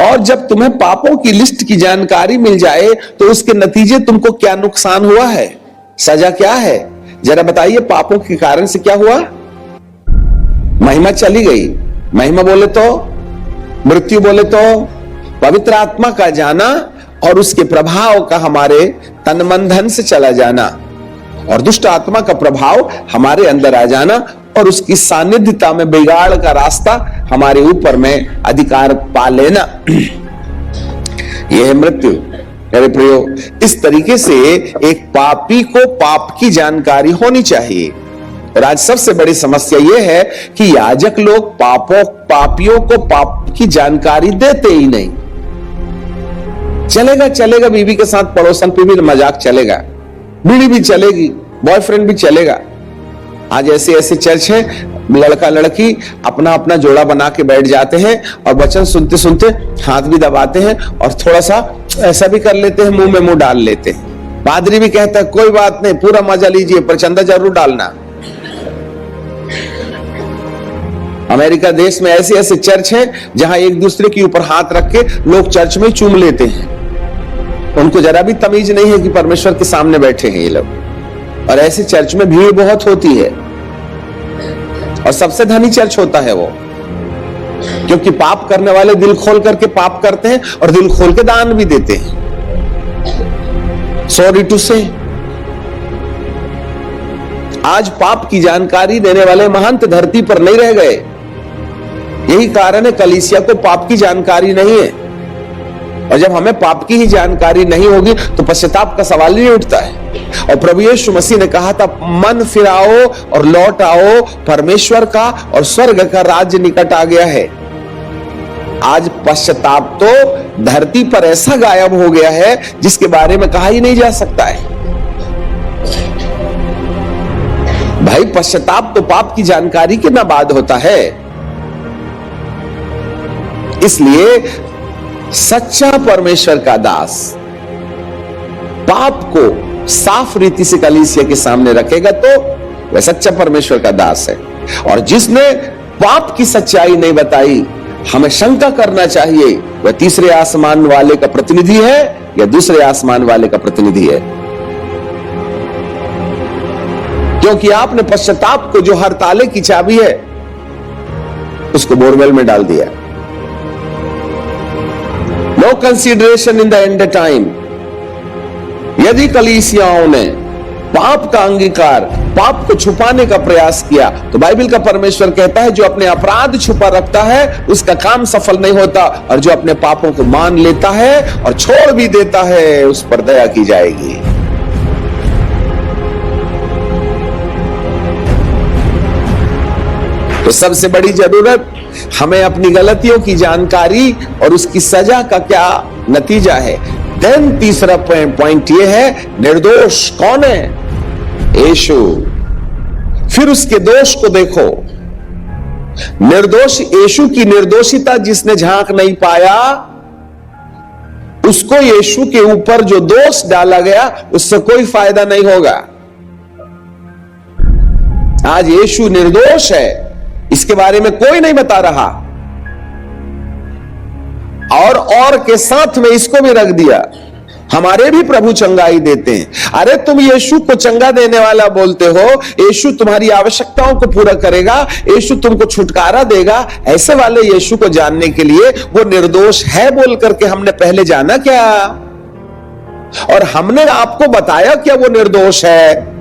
और जब तुम्हें पापों की लिस्ट की जानकारी मिल जाए तो उसके नतीजे तुमको क्या नुकसान हुआ है, सजा क्या है, जरा बताइए। पापों के कारण से क्या हुआ? महिमा चली गई। महिमा बोले तो मृत्यु, बोले तो पवित्र आत्मा का जाना और उसके प्रभाव का हमारे तन मन धन से चला जाना, और दुष्ट आत्मा का प्रभाव हमारे अंदर आ जाना, और उसकी सानिध्यता में बिगाड़ का रास्ता हमारे ऊपर में अधिकार पा लेना, यह है मृत्यु। मेरे प्रियो, इस तरीके से एक पापी को पाप की जानकारी होनी चाहिए। और आज सबसे बड़ी समस्या यह है कि याजक लोग पापियों को पाप की जानकारी देते ही नहीं। चलेगा बीवी के साथ पड़ोसन पे भी मजाक चलेगा, बीड़ी भी चलेगी, बॉयफ्रेंड भी चलेगा। आज ऐसे ऐसे चर्च है, लड़का लड़की अपना अपना जोड़ा बना के बैठ जाते हैं और वचन सुनते सुनते हाथ भी दबाते हैं और थोड़ा सा ऐसा भी कर लेते हैं, मुंह में मुंह डाल लेते हैं। पादरी भी कहता है कोई बात नहीं, पूरा मजा लीजिए, पर चंदा जरूर डालना। अमेरिका देश में ऐसे ऐसे चर्च हैं जहां एक दूसरे के ऊपर हाथ रख के लोग चर्च में चूम लेते हैं। उनको जरा भी तमीज नहीं है कि परमेश्वर के सामने बैठे हैं ये लोग। और ऐसे चर्च में भीड़ बहुत होती है, और सबसे धनी चर्च होता है वो, क्योंकि पाप करने वाले दिल खोल करके पाप करते हैं और दिल खोल के दान भी देते हैं। सॉरी टू से, आज पाप की जानकारी देने वाले महंत धरती पर नहीं रह गए। यही कारण है कलीसिया को पाप की जानकारी नहीं है। और जब हमें पाप की ही जानकारी नहीं होगी तो पश्चाताप का सवाल ही नहीं उठता है। और प्रभु यीशु मसीह ने कहा था, मन फिराओ और लौट आओ, परमेश्वर का और स्वर्ग का राज्य निकट आ गया है। आज पश्चाताप तो धरती पर ऐसा गायब हो गया है जिसके बारे में कहा ही नहीं जा सकता है। भाई, पश्चाताप तो पाप की जानकारी के ना बाद होता है। इसलिए सच्चा परमेश्वर का दास पाप को साफ रीति से कलीसिया के सामने रखेगा तो वह सच्चा परमेश्वर का दास है। और जिसने पाप की सच्चाई नहीं बताई, हमें शंका करना चाहिए वह तीसरे आसमान वाले का प्रतिनिधि है या दूसरे आसमान वाले का प्रतिनिधि है। क्योंकि आपने पश्चाताप को, जो हर ताले की चाबी है, उसको बोरवेल में डाल दिया। No consideration in the end time. यदि कलीसियाओं ने पाप का अंगीकार, पाप को छुपाने का प्रयास किया, तो बाइबल का परमेश्वर कहता है जो अपने अपराध छुपा रखता है उसका काम सफल नहीं होता, और जो अपने पापों को मान लेता है और छोड़ भी देता है उस पर दया की जाएगी। तो सबसे बड़ी जरूरत हमें अपनी गलतियों की जानकारी और उसकी सजा का क्या नतीजा है। देन तीसरा पॉइंट यह है, निर्दोष कौन है? यीशु। फिर उसके दोष को देखो। निर्दोष यीशु की निर्दोषिता जिसने झांक नहीं पाया, उसको यीशु के ऊपर जो दोष डाला गया उससे कोई फायदा नहीं होगा। आज यीशु निर्दोष है, इसके बारे में कोई नहीं बता रहा, और के साथ में इसको भी रख दिया। हमारे भी प्रभु चंगाई देते हैं। अरे तुम यीशु को चंगा देने वाला बोलते हो, यीशु तुम्हारी आवश्यकताओं को पूरा करेगा, यीशु तुमको छुटकारा देगा। ऐसे वाले यीशु को जानने के लिए वो निर्दोष है बोल करके हमने पहले जाना क्या? और हमने आपको बताया क्या वो निर्दोष है?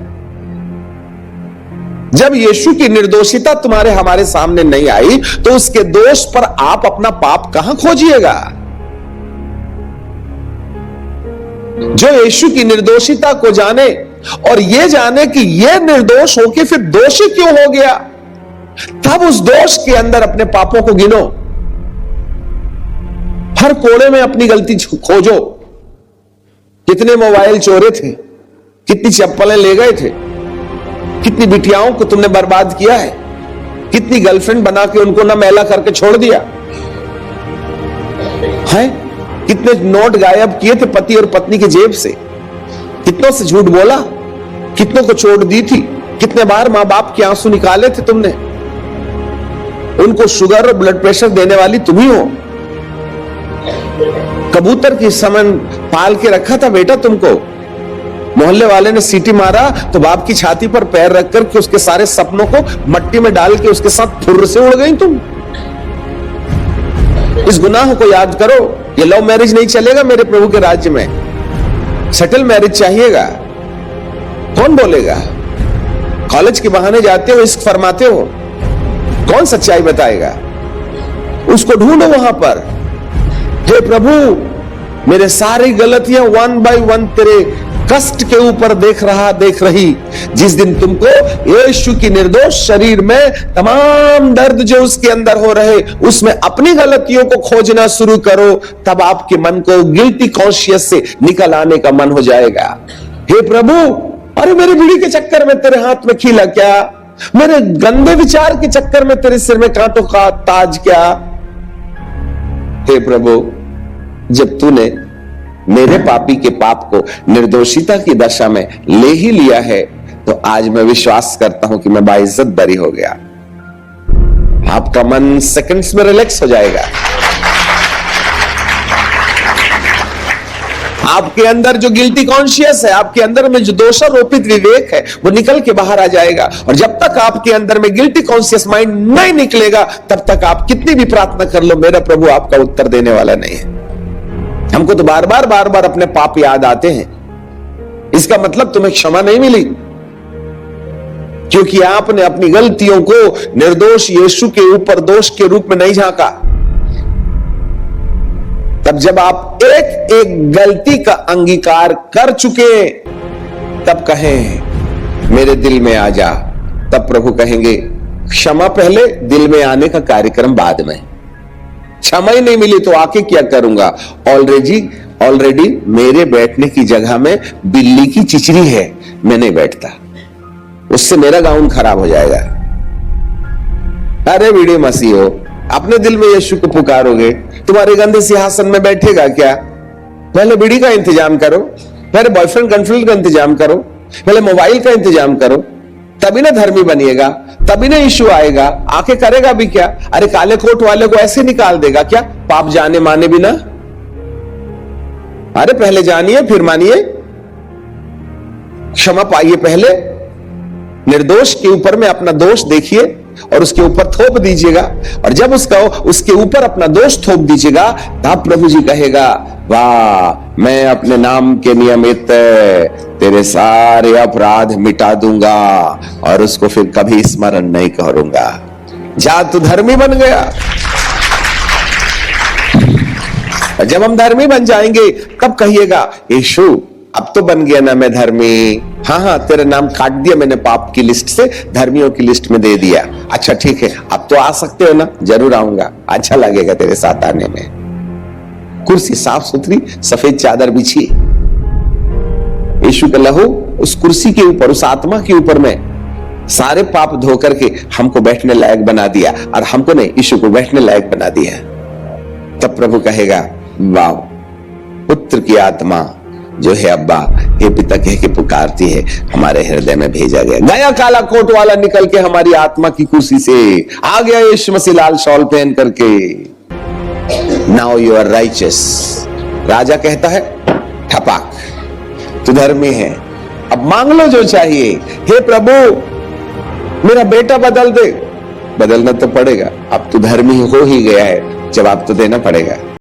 जब यीशु की निर्दोषिता तुम्हारे हमारे सामने नहीं आई तो उसके दोष पर आप अपना पाप कहां खोजिएगा? जो यीशु की निर्दोषिता को जाने और ये जाने कि ये निर्दोष होके फिर दोषी क्यों हो गया, तब उस दोष के अंदर अपने पापों को गिनो। हर कोने में अपनी गलती खोजो। कितने मोबाइल चोरे थे, कितनी चप्पलें ले गए थे, कितनी बिटियाओं को तुमने बर्बाद किया है, कितनी गर्लफ्रेंड बना के उनको ना मैला करके छोड़ दिया है, कितने नोट गायब किए थे पति और पत्नी की जेब से, कितनों से झूठ बोला, कितनों को चोट दी थी, कितने बार मां बाप के आंसू निकाले थे तुमने। उनको शुगर और ब्लड प्रेशर देने वाली तुम ही हो। कबूतर की समन पाल के रखा था बेटा तुमको, मोहल्ले वाले ने सीटी मारा तो बाप की छाती पर पैर रख कर के उसके सारे सपनों को मट्टी में डाल के उसके साथ फुर्र से उड़ गई तुम। इस गुनाह को याद करो। ये लव मैरिज नहीं चलेगा मेरे प्रभु के राज्य में, सेटल मैरिज चाहिएगा। कौन बोलेगा? कॉलेज के बहाने जाते हो, इश्क फरमाते हो, कौन सच्चाई बताएगा? उसको ढूंढो वहां पर। हे प्रभु, मेरे सारी गलतियां वन बाय वन तेरे कष्ट के ऊपर देख रही। जिस दिन तुमको यीशु की निर्दोष शरीर में तमाम दर्द जो उसके अंदर हो रहे, उसमें अपनी गलतियों को खोजना शुरू करो, तब आपके मन को गिल्टी कॉन्शियस से निकल आने का मन हो जाएगा। हे प्रभु, अरे मेरी बीड़ी के चक्कर में तेरे हाथ में खीला क्या? मेरे गंदे विचार के चक्कर में तेरे सिर में कांटों का ताज क्या? हे प्रभु, जब तूने मेरे पापी के पाप को निर्दोषिता की दशा में ले ही लिया है, तो आज मैं विश्वास करता हूं कि मैं बाइज्जत बरी हो गया। आपका मन सेकंड्स में रिलैक्स हो जाएगा। आपके अंदर जो गिल्टी कॉन्शियस है, आपके अंदर में जो दोषारोपित विवेक है, वो निकल के बाहर आ जाएगा। और जब तक आपके अंदर में गिल्टी कॉन्शियस माइंड नहीं निकलेगा, तब तक आप कितनी भी प्रार्थना कर लो, मेरा प्रभु आपका उत्तर देने वाला नहीं है। हमको तो बार बार अपने पाप याद आते हैं। इसका मतलब तुम्हें क्षमा नहीं मिली, क्योंकि आपने अपनी गलतियों को निर्दोष यीशु के ऊपर दोष के रूप में नहीं झांका। तब जब आप एक एक गलती का अंगीकार कर चुके, तब कहें मेरे दिल में आ जा, तब प्रभु कहेंगे क्षमा पहले, दिल में आने का कार्यक्रम बाद में। क्षमा ही नहीं मिली तो आके क्या करूंगा? ऑलरेडी मेरे बैठने की जगह में बिल्ली की चिचरी है, मैं नहीं बैठता, उससे मेरा गाउन खराब हो जाएगा। अरे वीडियो मसीह हो, अपने दिल में यीशु को पुकारोगे, तुम्हारे गंदे सिंहासन में बैठेगा क्या? पहले बीड़ी का इंतजाम करो, पहले बॉयफ्रेंड गर्लफ्रेंड का इंतजाम करो, पहले मोबाइल का इंतजाम करो, तभी ना धर्मी बनिएगा, तभी ना यीशु आएगा। आके करेगा भी क्या? अरे काले कोट वाले को ऐसे निकाल देगा क्या, पाप जाने माने बिना? अरे पहले जानिए फिर मानिए, क्षमा पाइए पहले, निर्दोष के ऊपर में अपना दोष देखिए और उसके ऊपर थोप दीजिएगा। और जब उसके ऊपर अपना दोष थोप दीजिएगा, तब प्रभु जी कहेगा वाह, मैं अपने नाम के नियमित तेरे सारे अपराध मिटा दूंगा और उसको फिर कभी स्मरण नहीं करूंगा। जा, तू धर्मी बन गया। जब हम धर्मी बन जाएंगे, तब कहिएगा यीशु अब तो बन गया ना मैं धर्मी। हाँ, तेरा नाम काट दिया मैंने पाप की लिस्ट से, धर्मियों की लिस्ट में दे दिया। अच्छा ठीक है, अब तो आ सकते हो ना? जरूर आऊंगा, अच्छा लगेगा तेरे साथ आने में। कुर्सी साफ सुथरी, सफेद चादर बिछी, यीशु का लहू उस कुर्सी के ऊपर, उस आत्मा के ऊपर में सारे पाप धो करके हमको बैठने लायक बना दिया, और हमको नहीं, यीशु को बैठने लायक बना दिया। तब प्रभु कहेगा वाह, पुत्र की आत्मा जो है अब्बा, हे पिता कह के पुकारती है, हमारे हृदय में भेजा गया। गया काला कोट वाला निकल के हमारी आत्मा की कुर्सी से आ गया यीशु मसीह लाल शॉल पहन करके। Now you are righteous. राजा कहता है ठपाक, तू धर्मी है, अब मांग लो जो चाहिए। हे प्रभु, मेरा बेटा बदल दे। बदलना तो पड़ेगा, अब तू धर्मी हो ही गया है, जवाब तो देना पड़ेगा।